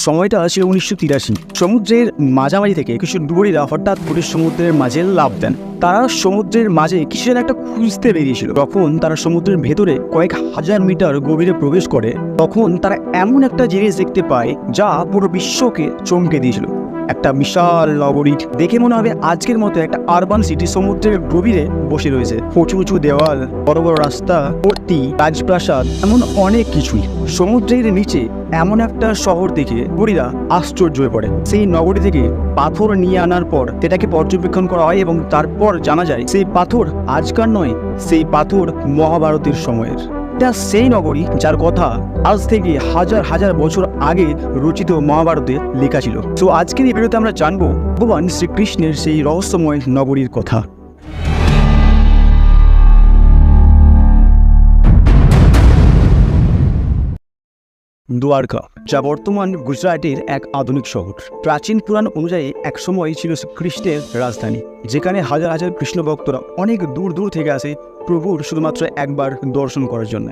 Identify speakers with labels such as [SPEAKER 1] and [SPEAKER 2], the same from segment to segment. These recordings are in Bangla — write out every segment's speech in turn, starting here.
[SPEAKER 1] সময়টা ছিল 1983। সমুদ্রের মাঝামাঝি থেকে কিছু ডুবুরিরা হঠাৎ করে সমুদ্রের মাঝে লাফ দেন। তারা সমুদ্রের মাঝে কিছু যেন একটা খুঁজতে বেরিয়েছিল। তখন তারা সমুদ্রের ভেতরে কয়েক হাজার মিটার গভীরে প্রবেশ করে, তখন তারা এমন একটা জিনিস দেখতে পায় যা পুরো বিশ্বকে চমকে দিয়েছিল। একটা বিশাল নগরী, দেখে মনে হবে আজকের মতো একটা আরবান সিটি সমুদ্রের গভীরে বসে রয়েছে। উঁচু উঁচু দেওয়াল, বড় বড় রাস্তা, মূর্তি, রাজপ্রাসাদ, এমন অনেক কিছুই। সমুদ্রের নিচে এমন একটা শহর দেখে বুড়িরা আশ্চর্য হয়ে পড়ে। সেই নগরী থেকে পাথর নিয়ে আনার পর সেটাকে পর্যবেক্ষণ করা হয় এবং তারপর জানা যায় সেই পাথর আজকার নয়, সেই পাথর মহাভারতের সময়ের। এটা সেই নগরী যার কথা আজ থেকে হাজার হাজার বছর আগে রচিত মহাভারতে লেখা ছিল। তো আজকের এই ভিডিওতে আমরা জানবো ভগবান শ্রীকৃষ্ণের সেই রহস্যময় নগরীর কথা। দ্বারকা, যা বর্তমান গুজরাটের এক আধুনিক শহর। প্রাচীন পুরাণ অনুযায়ী এক সময় ছিল কৃষ্ণের রাজধানী, যেখানে হাজার হাজার কৃষ্ণ ভক্তরা অনেক দূর দূর থেকে আসে প্রভুর শুধুমাত্র একবার দর্শন করার জন্য।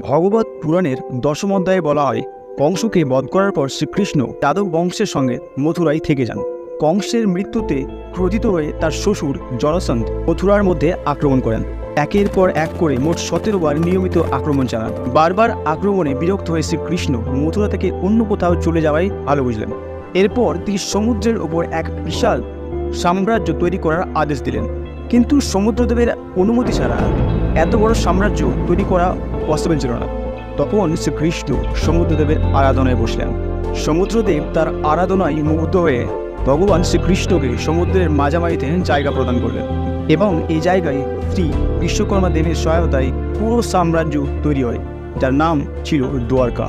[SPEAKER 1] ভগবত পুরাণের দশম অধ্যায়ে বলা হয়, কংসকে বধ করার পর শ্রীকৃষ্ণ যাদব বংশের সঙ্গে মথুরায় থেকে যান। কংসের মৃত্যুতে ক্রোধিত হয়ে তার শ্বশুর জরাসন্ধ মথুরার মধ্যে আক্রমণ করেন। একের পর এক করে মোট 17 বার নিয়মিত আক্রমণ চালান। বারবার আক্রমণে বিরক্ত হয়ে শ্রীকৃষ্ণ মথুরা থেকে অন্য কোথাও চলে যাওয়াই ভালো বুঝলেন। এরপর তিনি সমুদ্রের ওপর এক বিশাল সাম্রাজ্য তৈরি করার আদেশ দিলেন। কিন্তু সমুদ্রদেবের অনুমতি ছাড়া এত বড় সাম্রাজ্য তৈরি করা পসিবল ছিল না। তখন শ্রীকৃষ্ণ সমুদ্রদেবের আরাধনায় বসলেন। সমুদ্রদেব তার আরাধনায় মুগ্ধ হয়ে ভগবান শ্রীকৃষ্ণকে সমুদ্রের মাঝামাঝিতে জায়গা প্রদান করলেন এবং এই জায়গায় শ্রী বিশ্বকর্মা দেবীর সহায়তায় পুরো সাম্রাজ্য তৈরি হয়, যার নাম ছিল দ্বারকা।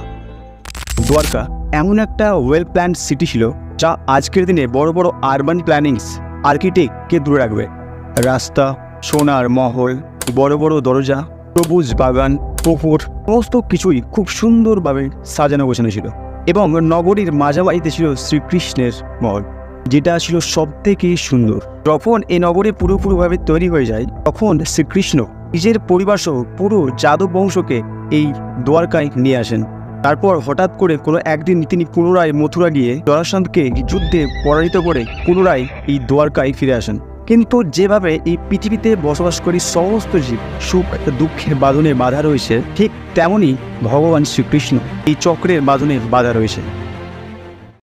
[SPEAKER 1] দ্বারকা এমন একটা ওয়েল প্ল্যান্ড সিটি ছিল যা আজকের দিনে বড় বড় আরবান প্ল্যানিংস আর্কিটেক্টকে দূরে রাখবে। রাস্তা, সোনার মহল, বড় বড় দরজা, সবুজ বাগান, পুকুর, সমস্ত কিছুই খুব সুন্দরভাবে সাজানো গোছানো ছিল। এবং নগরীর মাঝামাঝিতে ছিল শ্রীকৃষ্ণের মহল, যেটা ছিল সব থেকে সুন্দর। যখন এই নগরী পুরোপুরিভাবে তৈরি হয়ে যায়, তখন শ্রীকৃষ্ণ নিজের পরিবার সহ পুরো যাদব বংশকে এই দ্বারকায় নিয়ে আসেন। তারপর হঠাৎ করে কোনো একদিন তিনি পুনরায় মথুরা গিয়ে জরাসন্ধকে যুদ্ধে পরাজিত করে পুনরায় এই দ্বারকায় ফিরে আসেন। কিন্তু যেভাবে এই পৃথিবীতে বসবাসকারী সমস্ত জীব সুখ দুঃখের বাঁধনে বাধা রয়েছে, ঠিক তেমনই ভগবান শ্রীকৃষ্ণ এই চক্রের বাঁধনে বাধা রয়েছে।